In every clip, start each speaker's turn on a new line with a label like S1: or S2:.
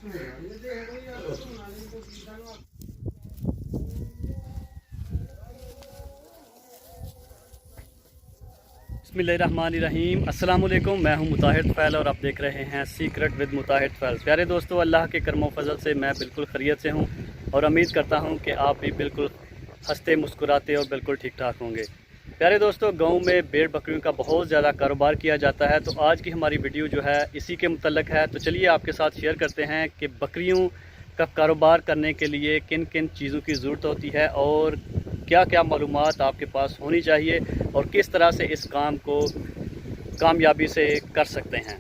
S1: बिस्मिल्लाहिर्रहमानिर्रहीम। अस्सलाम वालेकुम। मैं हूं मुताहिर फ़ैल और आप देख रहे हैं सीक्रेट विद मुताहिर फ़ैल। प्यारे दोस्तों, अल्लाह के करम फजल से मैं बिल्कुल खैरियत से हूं और उम्मीद करता हूं कि आप भी बिल्कुल हंसते मुस्कुराते और बिल्कुल ठीक ठाक होंगे। प्यारे दोस्तों, गांव में भेड़ बकरियों का बहुत ज़्यादा कारोबार किया जाता है, तो आज की हमारी वीडियो जो है इसी के मुतल्लक है। तो चलिए आपके साथ शेयर करते हैं कि बकरियों का कारोबार करने के लिए किन किन चीज़ों की ज़रूरत होती है और क्या क्या मालूमात आपके पास होनी चाहिए और किस तरह से इस काम को कामयाबी से कर सकते हैं।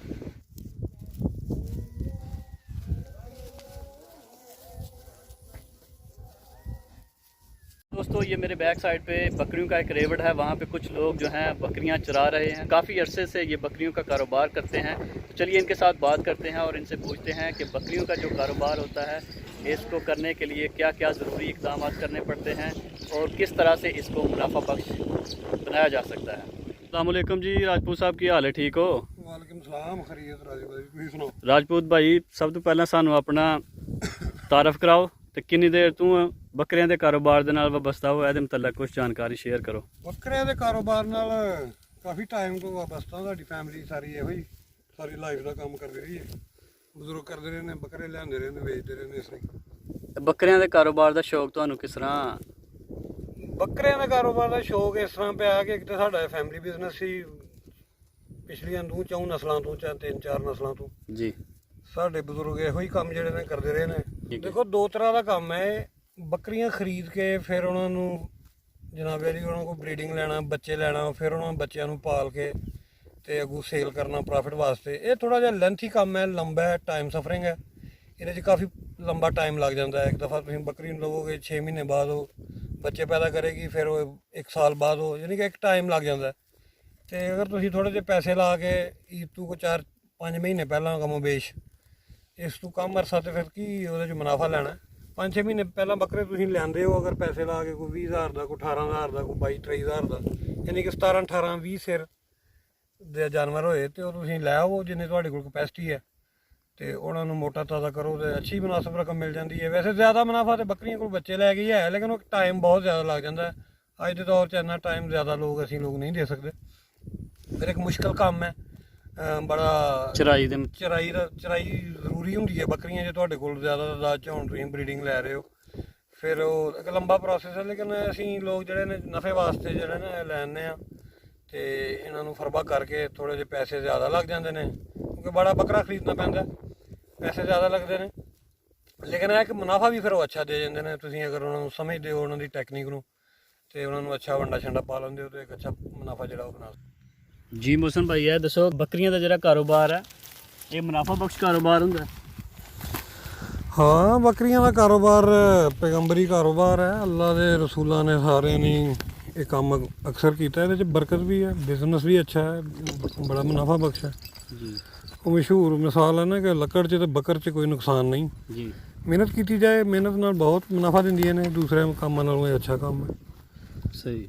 S1: दोस्तों, ये मेरे बैक साइड पे बकरियों का एक रेवड़ है, वहाँ पे कुछ लोग जो हैं बकरियाँ चरा रहे हैं। काफ़ी अरसे से ये बकरियों का कारोबार करते हैं। तो चलिए इनके साथ बात करते हैं और इनसे पूछते हैं कि बकरियों का जो कारोबार होता है इसको करने के लिए क्या क्या ज़रूरी इक़दाम करने पड़ते हैं और किस तरह से इसको मुनाफा बख्श बनाया जा सकता है। अस्सलाम वालेकुम जी, राजपूत साहब की हाल है, ठीक हो?
S2: वालेकुम सलाम, खैरियत राजपूत सुनाओ।
S1: राजपूत भाई, सब तो पहला सानू अपना तारफ कराओ तो किन्नी देर तू बकरियां दे कारोबार दे नाल वाबस्ता हो, ਇਹਦੇ ਮੁਤਲਕ कुछ जानकारी शेयर करो।
S2: ਬੱਕਰਿਆਂ ਦੇ ਕਾਰੋਬਾਰ ਨਾਲ ਕਾਫੀ ਟਾਈਮ ਤੋਂ ਵਾਬਸਤਾ ਸਾਡੀ ਫੈਮਿਲੀ ਸਾਰੀ ਇਹੋ ਹੀ ਸਾਰੀ ਲਾਈਫ ਦਾ ਕੰਮ ਕਰਦੀ ਰਹੀ ਹੈ। ਬਜ਼ੁਰਗ ਕਰਦੇ ਰਹੇ ਨੇ, ਬੱਕਰੇ ਲਿਆਂਦੇ ਰਹੇ ਨੇ, ਵੇਚਦੇ ਰਹੇ ਨੇ। ਇਸ ਤਰ੍ਹਾਂ
S1: ਬੱਕਰਿਆਂ ਦੇ ਕਾਰੋਬਾਰ ਦਾ ਸ਼ੌਕ ਤੁਹਾਨੂੰ ਕਿਸ ਤਰ੍ਹਾਂ?
S2: ਬੱਕਰਿਆਂ ਦੇ ਕਾਰੋਬਾਰ ਦਾ ਸ਼ੌਕ ਇਸ ਤਰ੍ਹਾਂ ਪਿਆ ਕਿ ਇੱਕ ਤਾਂ ਸਾਡਾ ਫੈਮਿਲੀ ਬਿਜ਼ਨਸ ਸੀ ਪਿਛਲੀਆਂ ਦੋ ਚੌਂ ਨਸਲਾਂ ਤੋਂ, ਚਾਹੇ ਤਿੰਨ ਚਾਰ ਨਸਲਾਂ ਤੋਂ
S1: ਜੀ।
S2: ਸਾਡੇ ਬਜ਼ੁਰਗ ਇਹੋ ਹੀ ਕੰਮ ਜਿਹੜੇ ਨੇ ਕਰਦੇ ਰਹੇ ਨੇ। ਦੇਖੋ, ਦੋ ਤਰ੍ਹਾਂ ਦਾ ਕੰਮ ਹੈ। ਬੱਕਰੀਆਂ ਖਰੀਦ ਕੇ ਫਿਰ ਉਹਨਾਂ ਨੂੰ ਜਨਾਬ ਜੀ ਉਹਨਾਂ ਕੋਲ ਬਰੀਡਿੰਗ ਲੈਣਾ, ਬੱਚੇ ਲੈਣਾ, ਫਿਰ ਉਹਨਾਂ ਬੱਚਿਆਂ ਨੂੰ ਪਾਲ ਕੇ ਤੇ ਅੱਗੋਂ ਸੇਲ ਕਰਨਾ ਪ੍ਰੋਫਿਟ ਵਾਸਤੇ। ਇਹ ਥੋੜਾ ਜਿਹਾ ਲੈਂਥੀ ਕੰਮ ਹੈ, ਲੰਬਾ ਹੈ, ਟਾਈਮ ਸਫਰਿੰਗ ਹੈ। ਇਹਦੇ 'ਚ ਕਾਫੀ ਲੰਬਾ ਟਾਈਮ ਲੱਗ ਜਾਂਦਾ ਹੈ। ਇੱਕ ਦਫਾ ਤੁਸੀਂ ਬੱਕਰੀ ਨੂੰ ਲਵੋਗੇ 6 ਮਹੀਨੇ ਬਾਅਦ ਉਹ ਬੱਚੇ ਪੈਦਾ ਕਰੇਗੀ, ਫਿਰ ਉਹ 1 ਸਾਲ ਬਾਅਦ ਉਹ, ਯਾਨੀ ਕਿ ਇੱਕ ਟਾਈਮ ਲੱਗ ਜਾਂਦਾ। ਤੇ ਅਗਰ ਤੁਸੀਂ ਥੋੜੇ ਜਿਹੇ ਪੈਸੇ ਲਾ ਕੇ ਈਦ ਤੋਂ ਕੋ 4-5 ਮਹੀਨੇ ਪਹਿਲਾਂ ਕਮੋਬੇਸ਼ ਇਸ ਤੋਂ ਕਮ ਅਰਸਾ ਤੇ ਫਿਰ ਕੀ ਉਹਦੇ 'ਚ ਮੁਨਾਫਾ ਲੈਣਾ। 5-6 ਮਹੀਨੇ ਪਹਿਲਾਂ ਬੱਕਰੇ ਤੁਸੀਂ ਲਿਆਂਦੇ ਹੋ, ਅਗਰ ਪੈਸੇ ਲਾ ਕੇ ਕੋਈ 20,000 ਦਾ, ਕੋਈ 18,000 ਦਾ, ਕੋਈ 22-23,000 ਦਾ, ਯਾਨੀ ਕਿ 17-18-20 ਸਿਰ ਦੇ ਜਾਨਵਰ ਹੋਏ ਤੇ ਉਹ ਤੁਸੀਂ ਲੈ ਆਓ ਜਿੰਨੇ ਤੁਹਾਡੇ ਕੋਲ ਕਪੈਸਿਟੀ ਹੈ ਤੇ ਉਹਨਾਂ ਨੂੰ ਮੋਟਾ ਤਾਜ਼ਾ ਕਰੋ ਤੇ ਅੱਛੀ ਮੁਨਾਸਬ ਰਕਮ ਮਿਲ ਜਾਂਦੀ ਹੈ। ਵੈਸੇ ਜ਼ਿਆਦਾ ਮੁਨਾਫਾ ਤੇ ਬੱਕਰੀਆਂ ਕੋਲ ਬੱਚੇ ਲੈ ਕੇ ਹੈ, ਲੇਕਿਨ ਉਹ ਟਾਈਮ ਬਹੁਤ ਜ਼ਿਆਦਾ ਲੱਗ ਜਾਂਦਾ ਹੈ। ਅੱਜ ਦੇ ਦੌਰ 'ਚ ਇੰਨਾ ਟਾਈਮ ਜ਼ਿਆਦਾ ਅਸੀਂ ਲੋਕ ਨਹੀਂ ਦੇ ਸਕਦੇ। ਫਿਰ ਇੱਕ ਮੁਸ਼ਕਲ ਕੰਮ ਹੈ ਬੜਾ, ਚਰਾਈ ਜ਼ਰੂਰੀ ਹੁੰਦੀ ਹੈ। ਬੱਕਰੀਆਂ ਜੇ ਤੁਹਾਡੇ ਕੋਲ ਜ਼ਿਆਦਾ ਤਾਦਾਦ 'ਚ ਹੋਣ, ਤੁਸੀਂ ਬਰੀਡਿੰਗ ਲੈ ਰਹੇ ਹੋ, ਫਿਰ ਉਹ ਇੱਕ ਲੰਬਾ ਪ੍ਰੋਸੈਸ ਹੈ। ਲੇਕਿਨ ਅਸੀਂ ਲੋਕ ਜਿਹੜੇ ਨੇ ਨਫੇ ਵਾਸਤੇ ਜਿਹੜੇ ਨੇ ਲੈਂਦੇ ਹਾਂ ਤੇ ਇਹਨਾਂ ਨੂੰ ਫਰਬਾ ਕਰਕੇ ਥੋੜ੍ਹੇ ਜਿਹੇ ਪੈਸੇ ਜ਼ਿਆਦਾ ਲੱਗ ਜਾਂਦੇ ਨੇ, ਕਿਉਂਕਿ ਬੜਾ ਬੱਕਰਾ ਖਰੀਦਣਾ ਪੈਂਦਾ, ਪੈਸੇ ਜ਼ਿਆਦਾ ਲੱਗਦੇ ਨੇ। ਲੇਕਿਨ ਇਹ ਕਿ ਮੁਨਾਫਾ ਵੀ ਫਿਰ ਉਹ ਅੱਛਾ ਦੇ ਜਾਂਦੇ ਨੇ। ਤੁਸੀਂ ਅਗਰ ਉਹਨਾਂ ਨੂੰ ਸਮਝਦੇ ਹੋ, ਉਹਨਾਂ ਦੀ ਟੈਕਨੀਕ ਨੂੰ, ਤੇ ਉਹਨਾਂ ਨੂੰ ਅੱਛਾ ਵੰਡਾ ਛੰਡਾ ਪਾ ਲੈਂਦੇ ਹੋ ਤੇ ਇੱਕ ਅੱਛਾ ਮੁਨਾਫਾ ਜਿਹੜਾ ਉਹ ਬਣਾ।
S1: ਜੀ ਮੋਹਸਨ ਭਾਈ, ਇਹ ਦੱਸੋ ਬੱਕਰੀਆਂ ਦਾ ਜਿਹੜਾ ਕਾਰੋਬਾਰ ਹੈ ਇਹ ਮੁਨਾਫਾ ਬਖਸ਼ ਕਾਰੋਬਾਰ ਹੁੰਦਾ?
S2: ਹਾਂ, ਬੱਕਰੀਆਂ ਦਾ ਕਾਰੋਬਾਰ ਪੈਗੰਬਰੀ ਕਾਰੋਬਾਰ ਹੈ। ਅੱਲਾ ਦੇ ਰਸੂਲਾਂ ਨੇ ਸਾਰਿਆਂ ਨੇ ਇਹ ਕੰਮ ਅਕਸਰ ਕੀਤਾ। ਇਹਦੇ 'ਚ ਬਰਕਤ ਵੀ ਹੈ, ਬਿਜ਼ਨਸ ਵੀ ਅੱਛਾ ਹੈ, ਬੜਾ ਮੁਨਾਫਾ ਬਖਸ਼ ਹੈ ਜੀ। ਉਹ ਮਸ਼ਹੂਰ ਮਿਸਾਲ ਹੈ ਨਾ ਕਿ ਲੱਕੜ 'ਚ ਤੇ ਬੱਕਰ 'ਚ ਕੋਈ ਨੁਕਸਾਨ ਨਹੀਂ ਜੀ। ਮਿਹਨਤ ਕੀਤੀ ਜਾਏ, ਮਿਹਨਤ ਨਾਲ ਬਹੁਤ ਮੁਨਾਫਾ ਦਿੰਦੀਆਂ ਨੇ, ਦੂਸਰੇ ਕੰਮਾਂ ਨਾਲੋਂ ਇਹ ਅੱਛਾ ਕੰਮ ਹੈ।
S1: ਸਹੀ।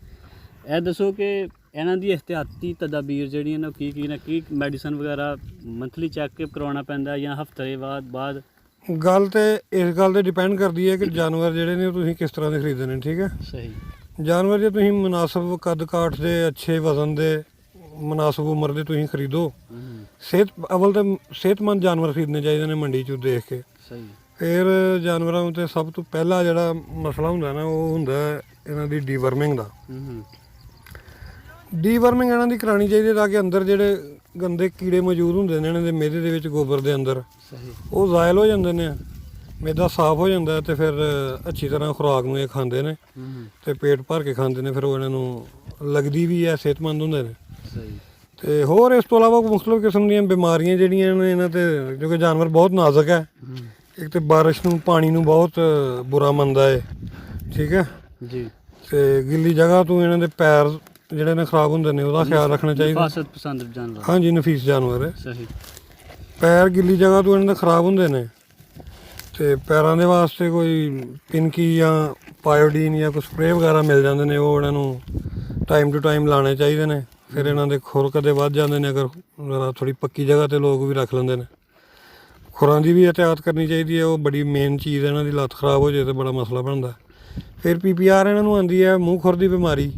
S1: ਇਹ ਦੱਸੋ ਕਿ ਇਹਨਾਂ ਦੀ ਇਹਤਿਆਤੀ ਤਦਾਬੀਰ ਜਿਹੜੀਆਂ ਨੇ ਕੀ ਨੇ? ਕੀ ਮੈਡੀਸਨ ਵਗੈਰਾ ਮੰਥਲੀ ਚੈੱਕਅਪ ਕਰਵਾਉਣਾ ਪੈਂਦਾ ਜਾਂ ਹਫ਼ਤੇ ਬਾਅਦ?
S2: ਗੱਲ ਤੇ ਇਸ ਗੱਲ 'ਤੇ ਡਿਪੈਂਡ ਕਰਦੀ ਹੈ ਕਿ ਜਾਨਵਰ ਜਿਹੜੇ ਨੇ ਉਹ ਤੁਸੀਂ ਕਿਸ ਤਰ੍ਹਾਂ ਦੇ ਖਰੀਦਣੇ ਨੇ। ਠੀਕ ਹੈ,
S1: ਸਹੀ।
S2: ਜਾਨਵਰ ਜੇ ਤੁਸੀਂ ਮੁਨਾਸਬ ਕੱਦ ਕਾਠ ਦੇ, ਅੱਛੇ ਵਜ਼ਨ ਦੇ, ਮੁਨਾਸਬ ਉਮਰ ਦੇ ਤੁਸੀਂ ਖਰੀਦੋ। ਅਵਲ ਤਾਂ ਸਿਹਤਮੰਦ ਜਾਨਵਰ ਖਰੀਦਣੇ ਚਾਹੀਦੇ ਨੇ ਮੰਡੀ 'ਚੋਂ ਦੇਖ ਕੇ।
S1: ਸਹੀ।
S2: ਫਿਰ ਜਾਨਵਰਾਂ ਉੱਤੇ ਸਭ ਤੋਂ ਪਹਿਲਾ ਜਿਹੜਾ ਮਸਲਾ ਹੁੰਦਾ ਨਾ ਉਹ ਹੁੰਦਾ ਇਹਨਾਂ ਦੀ ਡੀਵਰਮਿੰਗ ਦਾ। ਡੀਵਰਮਿੰਗ ਇਹਨਾਂ ਦੀ ਕਰਾਉਣੀ ਚਾਹੀਦੀ ਤਾਂ ਕਿ ਅੰਦਰ ਜਿਹੜੇ ਗੰਦੇ ਕੀੜੇ ਮੌਜੂਦ ਹੁੰਦੇ ਨੇ ਇਹਨਾਂ ਦੇ ਮਿਹਦੇ ਦੇ ਵਿੱਚ, ਗੋਬਰ ਦੇ ਅੰਦਰ, ਉਹ ਜ਼ਾਇਲ ਹੋ ਜਾਂਦੇ ਨੇ, ਮਿਹਦਾ ਸਾਫ਼ ਹੋ ਜਾਂਦਾ ਤੇ ਫਿਰ ਅੱਛੀ ਤਰ੍ਹਾਂ ਖੁਰਾਕ ਨੂੰ ਇਹ ਖਾਂਦੇ ਨੇ ਤੇ ਪੇਟ ਭਰ ਕੇ ਖਾਂਦੇ ਨੇ। ਫਿਰ ਉਹ ਇਹਨਾਂ ਨੂੰ ਲੱਗਦੀ ਵੀ ਹੈ, ਸਿਹਤਮੰਦ ਹੁੰਦੇ ਨੇ। ਤੇ ਹੋਰ ਇਸ ਤੋਂ ਇਲਾਵਾ ਮੁਖਤਲਿਫ ਕਿਸਮ ਦੀਆਂ ਬਿਮਾਰੀਆਂ ਜਿਹੜੀਆਂ ਨੇ ਇਹਨਾਂ 'ਤੇ, ਕਿਉਂਕਿ ਜਾਨਵਰ ਬਹੁਤ ਨਾਜ਼ੁਕ ਹੈ। ਇੱਕ ਤਾਂ ਬਾਰਿਸ਼ ਨੂੰ, ਪਾਣੀ ਨੂੰ ਬਹੁਤ ਬੁਰਾ ਮੰਨਦਾ ਹੈ। ਠੀਕ ਹੈ ਜੀ। ਤੇ ਗਿੱਲੀ ਜਗ੍ਹਾ ਤੋਂ ਇਹਨਾਂ ਦੇ ਪੈਰ ਜਿਹੜੇ ਨੇ ਖਰਾਬ ਹੁੰਦੇ ਨੇ, ਉਹਦਾ ਖਿਆਲ ਰੱਖਣਾ ਚਾਹੀਦਾ।
S1: ਪਸੰਦ ਜਾਨਵਰ,
S2: ਹਾਂਜੀ, ਨਫੀਸ ਜਾਨਵਰ ਹੈ।
S1: ਸਹੀ।
S2: ਪੈਰ ਗਿੱਲੀ ਜਗ੍ਹਾ ਤੋਂ ਇਹਨਾਂ ਦੇ ਖਰਾਬ ਹੁੰਦੇ ਨੇ ਤੇ ਪੈਰਾਂ ਦੇ ਵਾਸਤੇ ਕੋਈ ਪਿਨਕੀ ਜਾਂ ਪਾਇਓਡੀਨ ਜਾਂ ਕੋਈ ਸਪਰੇਅ ਵਗੈਰਾ ਮਿਲ ਜਾਂਦੇ ਨੇ, ਉਹ ਇਹਨਾਂ ਨੂੰ ਟਾਈਮ ਟੂ ਟਾਈਮ ਲਾਉਣੇ ਚਾਹੀਦੇ ਨੇ। ਫਿਰ ਇਹਨਾਂ ਦੇ ਖੁਰ ਕਦੇ ਵੱਧ ਜਾਂਦੇ ਨੇ, ਅਗਰ ਥੋੜ੍ਹੀ ਪੱਕੀ ਜਗ੍ਹਾ 'ਤੇ ਲੋਕ ਵੀ ਰੱਖ ਲੈਂਦੇ ਨੇ। ਖੁਰਾਂ ਦੀ ਵੀ ਇਹਤਿਆਤ ਕਰਨੀ ਚਾਹੀਦੀ ਹੈ, ਉਹ ਬੜੀ ਮੇਨ ਚੀਜ਼ ਹੈ। ਇਹਨਾਂ ਦੀ ਲੱਤ ਖਰਾਬ ਹੋ ਜਾਏ ਤਾਂ ਬੜਾ ਮਸਲਾ ਬਣਦਾ। ਫਿਰ PPR ਇਹਨਾਂ ਨੂੰ ਆਉਂਦੀ ਹੈ ਮੂੰਹ ਖੁਰ ਦੀ ਬਿਮਾਰੀ,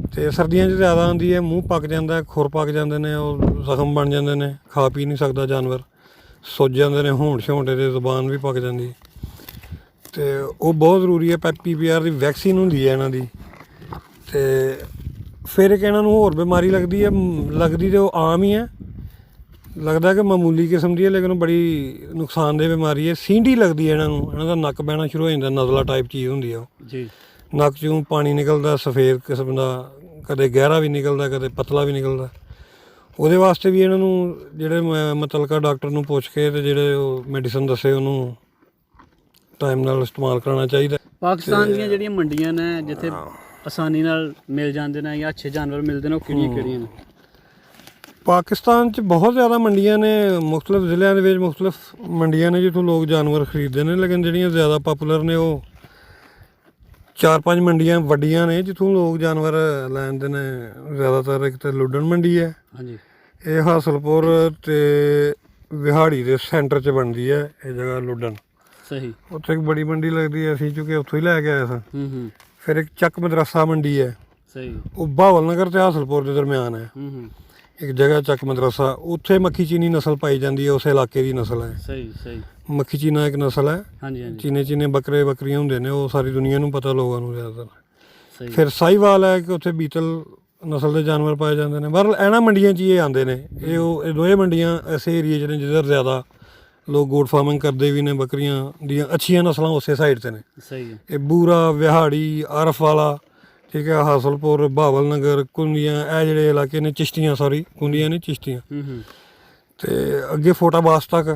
S2: ਅਤੇ ਸਰਦੀਆਂ 'ਚ ਜ਼ਿਆਦਾ ਆਉਂਦੀ ਹੈ। ਮੂੰਹ ਪੱਕ ਜਾਂਦਾ, ਖੁਰ ਪੱਕ ਜਾਂਦੇ ਨੇ, ਉਹ ਜ਼ਖਮ ਬਣ ਜਾਂਦੇ ਨੇ, ਖਾ ਪੀ ਨਹੀਂ ਸਕਦਾ ਜਾਨਵਰ, ਸੁੱਜ ਜਾਂਦੇ ਨੇ, ਹੋਂਠ ਛੋਂਟੇ ਦੇ ਜ਼ੁਬਾਨ ਵੀ ਪੱਕ ਜਾਂਦੀ। ਅਤੇ ਉਹ ਬਹੁਤ ਜ਼ਰੂਰੀ ਹੈ। PPR ਦੀ ਵੈਕਸੀਨ ਹੁੰਦੀ ਹੈ ਇਹਨਾਂ ਦੀ। ਅਤੇ ਫਿਰ ਇੱਕ ਇਹਨਾਂ ਨੂੰ ਹੋਰ ਬਿਮਾਰੀ ਲੱਗਦੀ ਹੈ, ਲੱਗਦੀ ਤਾਂ ਉਹ ਆਮ ਹੀ ਹੈ, ਲੱਗਦਾ ਕਿ ਮਾਮੂਲੀ ਕਿਸਮ ਦੀ ਹੈ, ਲੇਕਿਨ ਬੜੀ ਨੁਕਸਾਨਦੇਹ ਬਿਮਾਰੀ ਹੈ। ਸੀਂਢੀ ਲੱਗਦੀ ਹੈ ਇਹਨਾਂ ਨੂੰ, ਇਹਨਾਂ ਦਾ ਨੱਕ ਬਹਿਣਾ ਸ਼ੁਰੂ ਹੋ ਜਾਂਦਾ, ਨਜ਼ਲਾ ਟਾਈਪ ਚੀਜ਼ ਹੁੰਦੀ ਆ ਉਹ
S1: ਜੀ।
S2: ਨੱਕ 'ਚੋਂ ਪਾਣੀ ਨਿਕਲਦਾ ਸਫੇਦ ਕਿਸਮ ਦਾ, ਕਦੇ ਗਹਿਰਾ ਵੀ ਨਿਕਲਦਾ, ਕਦੇ ਪਤਲਾ ਵੀ ਨਿਕਲਦਾ। ਉਹਦੇ ਵਾਸਤੇ ਵੀ ਇਹਨਾਂ ਨੂੰ ਜਿਹੜੇ ਮੁਤੱਲਕਾ ਡਾਕਟਰ ਨੂੰ ਪੁੱਛ ਕੇ ਅਤੇ ਜਿਹੜੇ ਉਹ ਮੈਡੀਸਨ ਦੱਸੇ ਉਹਨੂੰ ਟਾਈਮ ਨਾਲ ਇਸਤੇਮਾਲ ਕਰਾਉਣਾ ਚਾਹੀਦਾ।
S1: ਪਾਕਿਸਤਾਨ ਦੀਆਂ ਜਿਹੜੀਆਂ ਮੰਡੀਆਂ ਨੇ ਜਿੱਥੇ ਆਸਾਨੀ ਨਾਲ ਮਿਲ ਜਾਂਦੇ ਨੇ ਜਾਂ ਅੱਛੇ ਜਾਨਵਰ ਮਿਲਦੇ ਨੇ, ਉਹ ਕਿਹੜੀਆਂ ਨੇ?
S2: ਪਾਕਿਸਤਾਨ 'ਚ ਬਹੁਤ ਜ਼ਿਆਦਾ ਮੰਡੀਆਂ ਨੇ, ਮੁਖਤਲਿਫ ਜ਼ਿਲ੍ਹਿਆਂ ਦੇ ਵਿੱਚ ਮੁਖਤਲਿਫ ਮੰਡੀਆਂ ਨੇ ਜਿੱਥੋਂ ਲੋਕ ਜਾਨਵਰ ਖਰੀਦਦੇ ਨੇ, ਲੇਕਿਨ ਜਿਹੜੀਆਂ ਜ਼ਿਆਦਾ ਪਾਪੂਲਰ ਨੇ ਉਹ 4-5 ਮੰਡੀਆਂ ਵੱਡੀਆਂ ਨੇ ਜਿੱਥੋਂ ਲੋਕ ਜਾਨਵਰ ਲੈਂਦੇ ਨੇ ਜ਼ਿਆਦਾਤਰ। ਇੱਕ ਤਾਂ ਲੁੱਡਣ ਮੰਡੀ ਹੈ,
S1: ਹਾਂਜੀ,
S2: ਇਹ ਹਾਸਲਪੁਰ ਅਤੇ ਵਿਹਾੜੀ ਦੇ ਸੈਂਟਰ 'ਚ ਬਣਦੀ ਹੈ ਇਹ ਜਗ੍ਹਾ ਲੁੱਡਣ।
S1: ਸਹੀ।
S2: ਉੱਥੇ ਇੱਕ ਬੜੀ ਮੰਡੀ ਲੱਗਦੀ ਹੈ, ਅਸੀਂ ਚੁੱਕੇ ਉੱਥੋਂ ਹੀ ਲੈ ਕੇ ਆਏ ਸਾਂ। ਫਿਰ ਇੱਕ ਚੱਕ ਮਦਰਸਾ ਮੰਡੀ ਹੈ,
S1: ਸਹੀ,
S2: ਉਹ ਬਹਾਵਲ ਨਗਰ ਅਤੇ ਹਾਸਲਪੁਰ ਦੇ ਦਰਮਿਆਨ ਹੈ। ਇੱਕ ਜਗ੍ਹਾ ਚੱਕ ਮਦਰਸਾ, ਉੱਥੇ ਮੱਖੀ ਚੀਨੀ ਨਸਲ ਪਾਈ ਜਾਂਦੀ ਹੈ, ਉਸ ਇਲਾਕੇ ਦੀ ਨਸਲ ਹੈ।
S1: ਸਹੀ ਸਹੀ।
S2: ਮੱਖੀ ਚੀਨਾ ਇੱਕ ਨਸਲ ਹੈ।
S1: ਹਾਂਜੀ ਹਾਂਜੀ।
S2: ਚੀਨੇ ਬੱਕਰੇ ਬੱਕਰੀਆਂ ਹੁੰਦੇ ਨੇ, ਉਹ ਸਾਰੀ ਦੁਨੀਆ ਨੂੰ ਪਤਾ, ਲੋਕਾਂ ਨੂੰ ਜ਼ਿਆਦਾਤਰ।
S1: ਸਹੀ।
S2: ਫਿਰ ਸਾਹੀਵਾਲ ਹੈ ਕਿ ਉੱਥੇ ਬੀਤਲ ਨਸਲ ਦੇ ਜਾਨਵਰ ਪਾਏ ਜਾਂਦੇ ਨੇ। ਪਰ ਇਹਨਾਂ ਮੰਡੀਆਂ 'ਚ ਹੀ ਇਹ ਆਉਂਦੇ ਨੇ। ਇਹ ਦੋਵੇਂ ਮੰਡੀਆਂ ਐਸੇ ਏਰੀਏ 'ਚ ਨੇ ਜਿੱਧਰ ਜ਼ਿਆਦਾ ਲੋਕ ਗੋਟ ਫਾਰਮਿੰਗ ਕਰਦੇ ਵੀ ਨੇ, ਬੱਕਰੀਆਂ ਦੀਆਂ ਅੱਛੀਆਂ ਨਸਲਾਂ ਉਸੇ ਸਾਈਡ 'ਤੇ ਨੇ।
S1: ਸਹੀ ਹੈ। ਇਹ
S2: ਬੂਰਾ, ਵਿਹਾੜੀ, ਆਰਫ ਵਾਲਾ, ਠੀਕ ਹੈ, ਹਾਸਲਪੁਰ, ਬਹਾਵਲ ਨਗਰ, ਕੁੰਡੀਆਂ, ਇਹ ਜਿਹੜੇ ਇਲਾਕੇ ਨੇ, ਚਿਸ਼ਤੀਆਂ, ਸੌਰੀ ਕੁੰਡੀਆਂ ਨੇ, ਚਿਸ਼ਤੀਆਂ, ਅਤੇ ਅੱਗੇ ਫੋਟਾਬਾਸ ਤੱਕ,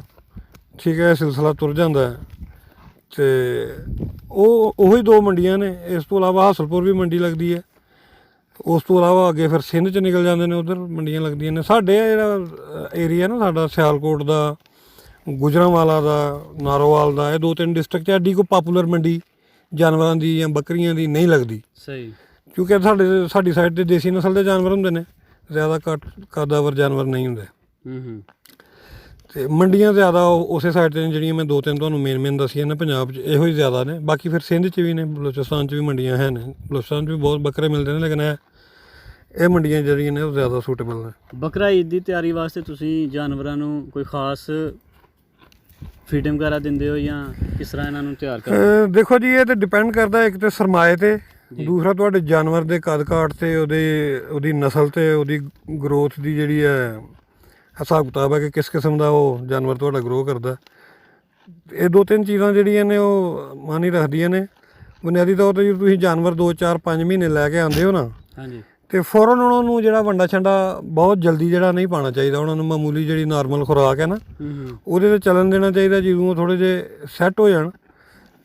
S2: ਠੀਕ ਹੈ, ਸਿਲਸਿਲਾ ਤੁਰ ਜਾਂਦਾ ਹੈ। ਅਤੇ ਉਹੀ 2 ਮੰਡੀਆਂ ਨੇ। ਇਸ ਤੋਂ ਇਲਾਵਾ ਹਾਸਲਪੁਰ ਵੀ ਮੰਡੀ ਲੱਗਦੀ ਹੈ। ਉਸ ਤੋਂ ਇਲਾਵਾ ਅੱਗੇ ਫਿਰ ਸਿੰਧ 'ਚ ਨਿਕਲ ਜਾਂਦੇ ਨੇ, ਉੱਧਰ ਮੰਡੀਆਂ ਲੱਗਦੀਆਂ ਨੇ। ਸਾਡੇ ਜਿਹੜਾ ਏਰੀਆ ਨਾ ਸਾਡਾ, ਸਿਆਲਕੋਟ ਦਾ, ਗੁਜਰਾਂਵਾਲਾ ਦਾ, ਨਾਰੋਵਾਲ ਦਾ, ਇਹ 2-3 ਡਿਸਟ੍ਰਿਕਟ 'ਚ ਐਡੀ ਕੋਈ ਪਾਪੂਲਰ ਮੰਡੀ ਜਾਨਵਰਾਂ ਦੀ ਜਾਂ ਬੱਕਰੀਆਂ ਦੀ ਨਹੀਂ ਲੱਗਦੀ।
S1: ਸਹੀ।
S2: ਕਿਉਂਕਿ ਸਾਡੀ ਸਾਈਡ 'ਤੇ ਦੇਸੀ ਨਸਲ ਦੇ ਜਾਨਵਰ ਹੁੰਦੇ ਨੇ, ਜ਼ਿਆਦਾ ਘੱਟ ਕੱਦਾਵਰ ਜਾਨਵਰ ਨਹੀਂ ਹੁੰਦੇ। ਅਤੇ ਮੰਡੀਆਂ ਜ਼ਿਆਦਾ ਉਸੇ ਸਾਈਡ 'ਤੇ ਨੇ ਜਿਹੜੀਆਂ ਮੈਂ 2-3 ਤੁਹਾਨੂੰ ਮੇਨ ਦੱਸੀਆਂ ਨੇ। ਪੰਜਾਬ 'ਚ ਇਹੋ ਹੀ ਜ਼ਿਆਦਾ ਨੇ। ਬਾਕੀ ਫਿਰ ਸਿੰਧ 'ਚ ਵੀ ਨੇ, ਬਲੋਚਿਸਤਾਨ 'ਚ ਵੀ ਮੰਡੀਆਂ ਹੈ ਨੇ। ਬਲੋਚਿਸਤਾਨ 'ਚ ਵੀ ਬਹੁਤ ਬੱਕਰੇ ਮਿਲਦੇ ਨੇ, ਲੇਕਿਨ ਇਹ ਮੰਡੀਆਂ ਜਿਹੜੀਆਂ ਨੇ ਉਹ ਜ਼ਿਆਦਾ ਸੂਟੇਬਲ ਨੇ।
S1: ਬੱਕਰਾ ਈਦ ਦੀ ਤਿਆਰੀ ਵਾਸਤੇ ਤੁਸੀਂ ਜਾਨਵਰਾਂ ਨੂੰ ਕੋਈ ਖਾਸ ਫੀਡਿੰਗ ਵਗੈਰਾ ਦਿੰਦੇ ਹੋ ਜਾਂ ਕਿਸ ਤਰ੍ਹਾਂ ਇਹਨਾਂ ਨੂੰ ਤਿਆਰ ਕਰਦੇ?
S2: ਦੇਖੋ ਜੀ, ਇਹ ਤਾਂ ਡਿਪੈਂਡ ਕਰਦਾ ਇੱਕ ਤਾਂ ਸਰਮਾਏ 'ਤੇ, ਦੂਸਰਾ ਤੁਹਾਡੇ ਜਾਨਵਰ ਦੇ ਕੱਦ ਕਾਠ 'ਤੇ, ਉਹਦੀ ਨਸਲ 'ਤੇ, ਉਹਦੀ ਗਰੋਥ ਦੀ ਜਿਹੜੀ ਹੈ ਹਿਸਾਬ ਕਿਤਾਬ ਹੈ ਕਿ ਕਿਸ ਕਿਸਮ ਦਾ ਉਹ ਜਾਨਵਰ ਤੁਹਾਡਾ ਗਰੋ ਕਰਦਾ। ਇਹ 2-3 ਚੀਜ਼ਾਂ ਜਿਹੜੀਆਂ ਨੇ ਉਹ ਮਾਨੀ ਰੱਖਦੀਆਂ ਨੇ। ਬੁਨਿਆਦੀ ਤੌਰ 'ਤੇ ਜੇ ਤੁਸੀਂ ਜਾਨਵਰ 2-4-5 ਮਹੀਨੇ ਲੈ ਕੇ ਆਉਂਦੇ ਹੋ ਨਾ,
S1: ਹਾਂਜੀ,
S2: ਅਤੇ ਫੌਰਨ ਉਹਨਾਂ ਨੂੰ ਜਿਹੜਾ ਵੰਡਾ ਛੰਡਾ ਬਹੁਤ ਜਲਦੀ ਜਿਹੜਾ ਨਹੀਂ ਪਾਉਣਾ ਚਾਹੀਦਾ। ਉਹਨਾਂ ਨੂੰ ਮਾਮੂਲੀ ਜਿਹੜੀ ਨਾਰਮਲ ਖੁਰਾਕ ਹੈ ਨਾ, ਉਹਦੇ 'ਤੇ ਚੱਲਣ ਦੇਣਾ ਚਾਹੀਦਾ। ਜਦੋਂ ਉਹ ਥੋੜ੍ਹੇ ਜਿਹੇ ਸੈੱਟ ਹੋ ਜਾਣ,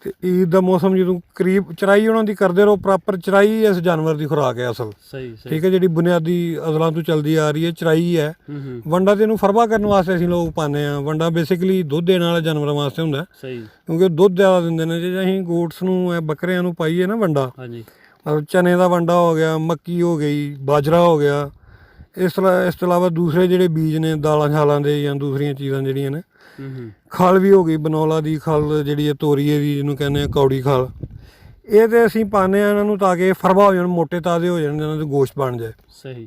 S2: ਅਤੇ ਈਦ ਦਾ ਮੌਸਮ ਜਦੋਂ ਕਰੀਬ, ਚਰਾਈ ਉਹਨਾਂ ਦੀ ਕਰਦੇ ਰਹੋ ਪ੍ਰੋਪਰ। ਚਰਾਈ ਇਸ ਜਾਨਵਰ ਦੀ ਖੁਰਾਕ ਹੈ ਅਸਲ।
S1: ਸਹੀ ਸਹੀ।
S2: ਠੀਕ ਹੈ, ਜਿਹੜੀ ਬੁਨਿਆਦੀ ਅਜ਼ਲਾਂ ਤੋਂ ਚੱਲਦੀ ਆ ਰਹੀ ਹੈ, ਚਰਾਈ ਹੈ। ਵੰਡਾ ਤੇ ਇਹਨੂੰ ਫਰਵਾ ਕਰਨ ਵਾਸਤੇ ਅਸੀਂ ਲੋਕ ਪਾਉਂਦੇ ਹਾਂ। ਵੰਡਾ ਬੇਸਿਕਲੀ ਦੁੱਧ ਦੇਣ ਵਾਲੇ ਜਾਨਵਰਾਂ ਵਾਸਤੇ ਹੁੰਦਾ।
S1: ਸਹੀ। ਕਿਉਂਕਿ
S2: ਉਹ ਦੁੱਧ ਜ਼ਿਆਦਾ ਦਿੰਦੇ ਨੇ। ਜੇ ਅਸੀਂ ਗੋਟਸ ਨੂੰ, ਬੱਕਰਿਆਂ ਨੂੰ ਪਾਈਏ ਨਾ ਵੰਡਾ,
S1: ਹਾਂਜੀ,
S2: ਮਤਲਬ ਚਨੇ ਦਾ ਵੰਡਾ ਹੋ ਗਿਆ, ਮੱਕੀ ਹੋ ਗਈ, ਬਾਜਰਾ ਹੋ ਗਿਆ, ਇਸ ਤੋਂ ਇਲਾਵਾ ਦੂਸਰੇ ਜਿਹੜੇ ਬੀਜ ਨੇ ਦਾਲਾਂ ਛਾਲਾਂ ਦੇ ਜਾਂ ਦੂਸਰੀਆਂ ਚੀਜ਼ਾਂ ਜਿਹੜੀਆਂ ਨੇ, ਖਲ ਵੀ ਹੋ ਗਈ, ਬਨੌਲਾ ਦੀ ਖਲ ਜਿਹੜੀ ਹੈ, ਤੋਰੀਏ ਦੀ ਜਿਹਨੂੰ ਕਹਿੰਦੇ ਆ, ਕੌੜੀ ਖਲ, ਇਹ ਤਾਂ ਅਸੀਂ ਪਾਉਂਦੇ ਹਾਂ ਇਹਨਾਂ ਨੂੰ ਤਾਂ ਕਿ ਫਰਵਾ ਹੋ ਜਾਣ, ਮੋਟੇ ਤਾਜ਼ੇ ਹੋ ਜਾਣ, ਇਹਨਾਂ ਦੇ ਗੋਸ਼ਤ ਬਣ ਜਾਏ।
S1: ਸਹੀ।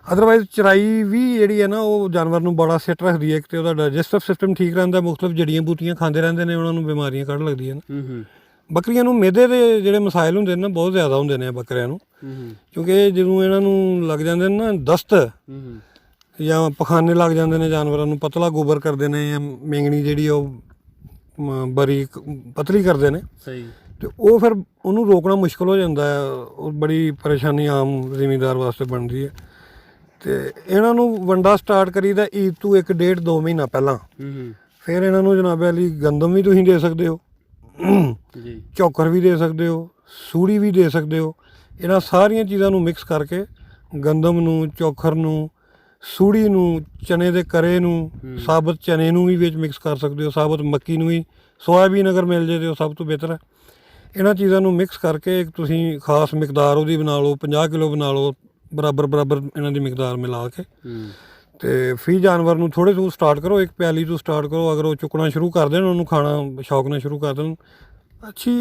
S2: ਅਦਰਵਾਈਜ਼ ਚਰਾਈ ਵੀ ਜਿਹੜੀ ਹੈ ਨਾ, ਉਹ ਜਾਨਵਰ ਨੂੰ ਬੜਾ ਸਿੱਟ ਰੱਖਦੀ ਹੈ। ਇੱਕ ਤਾਂ ਉਹਦਾ ਡਾਈਜੈਸਟਿਵ ਸਿਸਟਮ ਠੀਕ ਰਹਿੰਦਾ, ਮੁਖਤਲਿਫ ਜੜੀਆਂ ਬੂਟੀਆਂ ਖਾਂਦੇ ਰਹਿੰਦੇ ਨੇ, ਉਹਨਾਂ ਨੂੰ ਬਿਮਾਰੀਆਂ ਕੱਢ ਲੱਗਦੀਆਂ ਨੇ। ਬੱਕਰੀਆਂ ਨੂੰ ਮਿਹਦੇ ਦੇ ਜਿਹੜੇ ਮਸਾਇਲ ਹੁੰਦੇ ਨੇ ਨਾ, ਬਹੁਤ ਜ਼ਿਆਦਾ ਹੁੰਦੇ ਨੇ ਬੱਕਰਿਆਂ ਨੂੰ, ਕਿਉਂਕਿ ਜਦੋਂ ਇਹਨਾਂ ਨੂੰ ਲੱਗ ਜਾਂਦੇ ਨੇ ਨਾ ਦਸਤ, ਜਾਂ ਪਖਾਨੇ ਲੱਗ ਜਾਂਦੇ ਨੇ ਜਾਨਵਰਾਂ ਨੂੰ, ਪਤਲਾ ਗੋਬਰ ਕਰਦੇ ਨੇ, ਜਾਂ ਮੇਂਗਣੀ ਜਿਹੜੀ ਉਹ ਬਰੀਕ ਪਤਲੀ ਕਰਦੇ ਨੇ।
S1: ਸਹੀ।
S2: ਅਤੇ ਉਹ ਫਿਰ ਉਹਨੂੰ ਰੋਕਣਾ ਮੁਸ਼ਕਿਲ ਹੋ ਜਾਂਦਾ ਹੈ। ਉਹ ਬੜੀ ਪਰੇਸ਼ਾਨੀ ਆਮ ਜ਼ਿਮੀਂਦਾਰ ਵਾਸਤੇ ਬਣਦੀ ਹੈ। ਅਤੇ ਇਹਨਾਂ ਨੂੰ ਵੰਡਾ ਸਟਾਰਟ ਕਰੀਦਾ ਈਦ ਤੋਂ 1-1.5-2 ਮਹੀਨਾ ਪਹਿਲਾਂ। ਫਿਰ ਇਹਨਾਂ ਨੂੰ ਜਨਾਬੇ ਅਲੀ ਗੰਦਮ ਵੀ ਤੁਸੀਂ ਦੇ ਸਕਦੇ ਹੋ, ਝੋਕਰ ਵੀ ਦੇ ਸਕਦੇ ਹੋ, ਸੂੜੀ ਵੀ ਦੇ ਸਕਦੇ ਹੋ। ਇਹਨਾਂ ਸਾਰੀਆਂ ਚੀਜ਼ਾਂ ਨੂੰ ਮਿਕਸ ਕਰਕੇ, ਗੰਦਮ ਨੂੰ, ਚੋਖਰ ਨੂੰ, ਸੂੜੀ ਨੂੰ, ਚਨੇ ਦੇ ਕਰੇ ਨੂੰ, ਸਾਬਤ ਚਨੇ ਨੂੰ ਵੀ ਵਿੱਚ ਮਿਕਸ ਕਰ ਸਕਦੇ ਹੋ, ਸਾਬਤ ਮੱਕੀ ਨੂੰ ਵੀ, ਸੋਇਆਬੀਨ ਅਗਰ ਮਿਲ ਜੇ ਤਾਂ ਉਹ ਸਭ ਤੋਂ ਬਿਹਤਰ ਹੈ। ਇਹਨਾਂ ਚੀਜ਼ਾਂ ਨੂੰ ਮਿਕਸ ਕਰਕੇ ਇੱਕ ਤੁਸੀਂ ਖਾਸ ਮਿਕਦਾਰ ਉਹਦੀ ਬਣਾ ਲਓ, 50 ਕਿਲੋ ਬਣਾ ਲਓ, ਬਰਾਬਰ ਇਹਨਾਂ ਦੀ ਮਿਕਦਾਰ ਮਿਲਾ ਕੇ, ਤੇ ਫ੍ਰੀ ਜਾਨਵਰ ਨੂੰ ਥੋੜੇ ਤੋਂ ਸਟਾਰਟ ਕਰੋ, ਇੱਕ ਪਿਆਲੀ ਤੋਂ ਸਟਾਰਟ ਕਰੋ। ਅਗਰ ਉਹ ਚੁੱਕਣਾ ਸ਼ੁਰੂ ਕਰ ਦੇਣ, ਉਹਨੂੰ ਖਾਣਾ ਸ਼ੌਕ ਨਾਲ ਸ਼ੁਰੂ ਕਰ ਦੇਣ, ਅੱਛੀ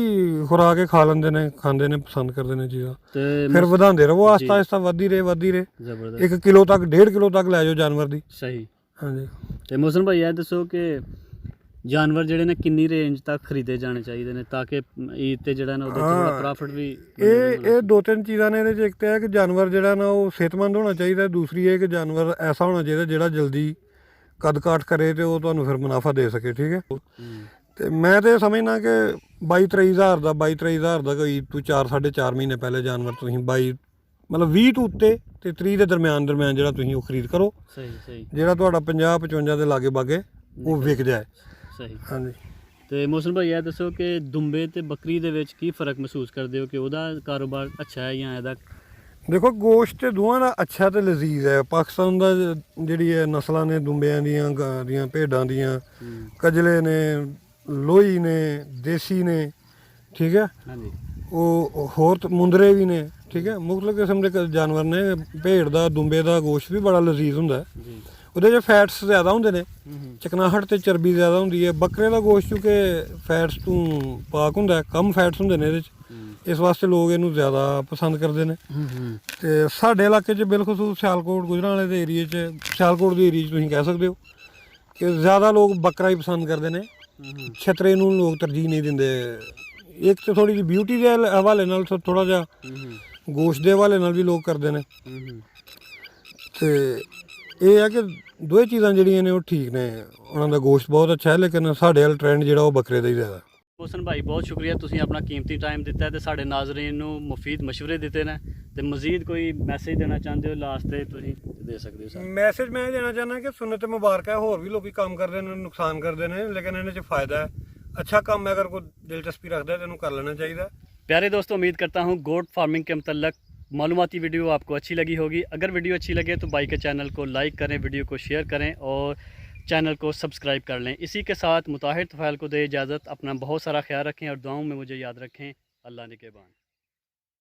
S2: ਖੁਰਾਕ ਕੇ ਖਾ ਲੈਂਦੇ ਨੇ, ਖਾਂਦੇ ਨੇ, ਪਸੰਦ ਕਰਦੇ ਨੇ ਚੀਜ਼ਾਂ।
S1: ਤੇ
S2: ਫਿਰ ਵਧਾਉਂਦੇ ਰਹੋ, ਆਸਤਾ ਆਸਤਾ ਵੱਧਦੀ ਰਹੇ।
S1: ਜ਼ਬਰਦਸਤ।
S2: 1 ਕਿਲੋ ਤੱਕ 1.5 ਕਿਲੋ ਤੱਕ ਲੈ ਜਾਓ ਜਾਨਵਰ ਦੀ।
S1: ਸਹੀ।
S2: ਹਾਂਜੀ।
S1: ਤੇ ਮੋਹਸਨ ਭਾਈ ਇਹ ਦੱਸੋ ਕਿ ਜਾਨਵਰ ਜਿਹੜੇ ਨੇ ਕਿੰਨੀ ਰੇਂਜ ਤੱਕ ਖਰੀਦੇ ਜਾਣੇ ਚਾਹੀਦੇ ਨੇ ਤਾਂ ਕਿ ਈਦ ਤੇ ਜਿਹੜਾ ਨਾ ਉਹਦੇ ਥੋੜਾ ਪ੍ਰੋਫਿਟ ਵੀ
S2: ਇਹ 2-3 ਚੀਜ਼ਾਂ ਨੇ ਇਹਦੇ 'ਚ। ਇੱਕ ਤਾਂ ਹੈ ਕਿ ਜਾਨਵਰ ਜਿਹੜਾ ਨਾ ਉਹ ਸਿਹਤਮੰਦ ਹੋਣਾ ਚਾਹੀਦਾ। ਦੂਸਰੀ ਇਹ ਕਿ ਜਾਨਵਰ ਐਸਾ ਹੋਣਾ ਚਾਹੀਦਾ ਜਿਹੜਾ ਜਲਦੀ ਕੱਦ ਕਾਠ ਕਰੇ ਤੇ ਉਹ ਤੁਹਾਨੂੰ ਫਿਰ ਮੁਨਾਫਾ ਦੇ ਸਕੇ। ਠੀਕ ਹੈ। ਤੇ ਮੈਂ ਤੇ ਸਮਝਦਾ ਕਿ 22-23 ਹਜ਼ਾਰ ਦਾ ਕੋਈ ਤੂੰ 4-4.5 ਮਹੀਨੇ ਪਹਿਲੇ ਜਾਨਵਰ ਤੁਸੀਂ 22 ਮਤਲਬ 20 ਤੋਂ ਉੱਤੇ ਤੇ 30 ਦੇ ਦਰਮਿਆਨ ਜਿਹੜਾ ਤੁਸੀਂ ਉਹ ਖਰੀਦ ਕਰੋ।
S1: ਸਹੀ।
S2: ਜਿਹੜਾ ਤੁਹਾਡਾ 50-55 ਦੇ ਲਾਗੇ ਬਾਗੇ ਉਹ ਵਿਕ ਜਾਏ।
S1: ਸਹੀ।
S2: ਹਾਂਜੀ।
S1: ਤੇ ਮੋਹਸਨ ਭਾਈ ਇਹ ਦੱਸੋ ਕਿ ਦੁੰਬੇ ਤੇ ਬੱਕਰੀ ਦੇ ਵਿੱਚ ਕੀ ਫ਼ਰਕ ਮਹਿਸੂਸ ਕਰਦੇ ਹੋ ਕਿ ਉਹਦਾ ਕਾਰੋਬਾਰ ਅੱਛਾ ਹੈ ਜਾਂ ਇਹਦਾ?
S2: ਦੇਖੋ, ਗੋਸ਼ਤ ਤੇ ਦੋਵਾਂ ਦਾ ਅੱਛਾ ਤੇ ਲਜ਼ੀਜ਼ ਹੈ। ਪਾਕਿਸਤਾਨ ਦਾ ਜਿਹੜੀ ਹੈ ਨਸਲਾਂ ਨੇ ਦੁੰਬਿਆਂ ਦੀਆਂ, ਗਾਂ ਦੀਆਂ, ਭੇਡਾਂ ਦੀਆਂ, ਕਜਲੇ ਨੇ, ਲੋਹੀ ਨੇ, ਦੇਸੀ ਨੇ। ਠੀਕ ਹੈ।
S1: ਹਾਂਜੀ।
S2: ਉਹ ਹੋਰ ਮੁੰਦਰੇ ਵੀ ਨੇ। ਠੀਕ ਹੈ। ਮੁਖਤਲਿਫ ਕਿਸਮ ਦੇ ਜਾਨਵਰ ਨੇ। ਭੇਡ ਦਾ, ਦੁੰਬੇ ਦਾ ਗੋਸ਼ਤ ਵੀ ਬੜਾ ਲਜ਼ੀਜ਼ ਹੁੰਦਾ
S1: ਜੀ।
S2: ਉਹਦੇ 'ਚ ਫੈਟਸ ਜ਼ਿਆਦਾ ਹੁੰਦੇ ਨੇ, ਚਿਕਨਾਹਟ ਤੇ ਚਰਬੀ ਜ਼ਿਆਦਾ ਹੁੰਦੀ ਹੈ। ਬੱਕਰੇ ਦਾ ਗੋਸ਼ਤ ਕਿਉਂਕਿ ਫੈਟਸ ਤੋਂ ਪਾਕ ਹੁੰਦਾ, ਕਮ ਫੈਟਸ ਹੁੰਦੇ ਨੇ ਇਹਦੇ 'ਚ, ਇਸ ਵਾਸਤੇ ਲੋਕ ਇਹਨੂੰ ਜ਼ਿਆਦਾ ਪਸੰਦ ਕਰਦੇ ਨੇ। ਤੇ ਸਾਡੇ ਇਲਾਕੇ 'ਚ ਬਿਲਖਸੂਸ ਸਿਆਲਕੋਟ, ਗੁਜਰਾਂਵਾਲੇ ਦੇ ਏਰੀਏ 'ਚ, ਸਿਆਲਕੋਟ ਦੇ ਏਰੀਏ 'ਚ ਤੁਸੀਂ ਕਹਿ ਸਕਦੇ ਹੋ ਕਿ ਜ਼ਿਆਦਾ ਲੋਕ ਬੱਕਰਾ ਹੀ ਪਸੰਦ ਕਰਦੇ ਨੇ। ਛਤਰੇ ਨੂੰ ਲੋਕ ਤਰਜੀਹ ਨਹੀਂ ਦਿੰਦੇ। ਇੱਕ ਤਾਂ ਥੋੜ੍ਹੀ ਜਿਹੀ ਬਿਊਟੀ ਦੇ ਹਵਾਲੇ ਨਾਲ, ਥੋੜ੍ਹਾ ਜਿਹਾ ਗੋਸ਼ਤ ਦੇ ਹਵਾਲੇ ਨਾਲ ਵੀ ਲੋਕ ਕਰਦੇ ਨੇ। ਤੇ ਇਹ ਹੈ ਕਿ ਦੋਵੇਂ ਚੀਜ਼ਾਂ ਜਿਹੜੀਆਂ ਨੇ ਉਹ ਠੀਕ ਨੇ। ਉਹਨਾਂ ਦਾ ਗੋਸ਼ਤ ਬਹੁਤ ਅੱਛਾ ਹੈ, ਲੇਕਿਨ ਸਾਡੇ ਵਾਲਾ ਟ੍ਰੈਂਡ ਜਿਹੜਾ ਉਹ ਬੱਕਰੇ ਦਾ ਹੀ ਜ਼ਿਆਦਾ।
S1: ਮੋਹਸਨ ਭਾਈ ਬਹੁਤ ਸ਼ੁਕਰੀਆ, ਤੁਸੀਂ ਆਪਣਾ ਕੀਮਤੀ ਟਾਈਮ ਦਿੱਤਾ ਤੇ ਸਾਡੇ ਨਾਜ਼ਰੀਨ ਨੂੰ ਮੁਫੀਦ ਮਸ਼ਵਰੇ ਦਿੱਤੇ ਨੇ। ਤੇ ਮਜ਼ੀਦ ਕੋਈ ਮੈਸੇਜ ਦੇਣਾ ਚਾਹੁੰਦੇ ਹੋ ਲਾਸਟ ਤੇ ਤੁਸੀਂ ਦੇ ਸਕਦੇ ਹੋ ਸਰ।
S2: ਮੈਸੇਜ ਮੈਂ ਦੇਣਾ ਚਾਹੁੰਦਾ ਕਿ ਸੁਨਨਤ ਮੁਬਾਰਕ ਹੈ। ਹੋਰ ਵੀ ਲੋਕੀ ਕੰਮ ਕਰਦੇ ਨੇ, ਨੁਕਸਾਨ ਕਰਦੇ ਨੇ, ਲੇਕਿਨ ਇਹਨਾਂ 'ਚ ਫਾਇਦਾ ਹੈ। अच्छा काम है, अगर कोई दिलचस्पी रखता है तो इन्हें कर लेना चाहिए।
S1: प्यारे दोस्तों, उम्मीद करता हूँ गोट फार्मिंग के मतलब मालूमाती वीडियो आपको अच्छी लगी होगी। अगर वीडियो अच्छी लगे तो भाई के चैनल को लाइक करें, वीडियो को शेयर करें और चैनल को सब्सक्राइब कर लें। इसी के साथ मुताहिर तुफैल को दे इजाज़त। अपना बहुत सारा ख्याल रखें और दुआओं में मुझे याद रखें। अल्लाह निगहबान।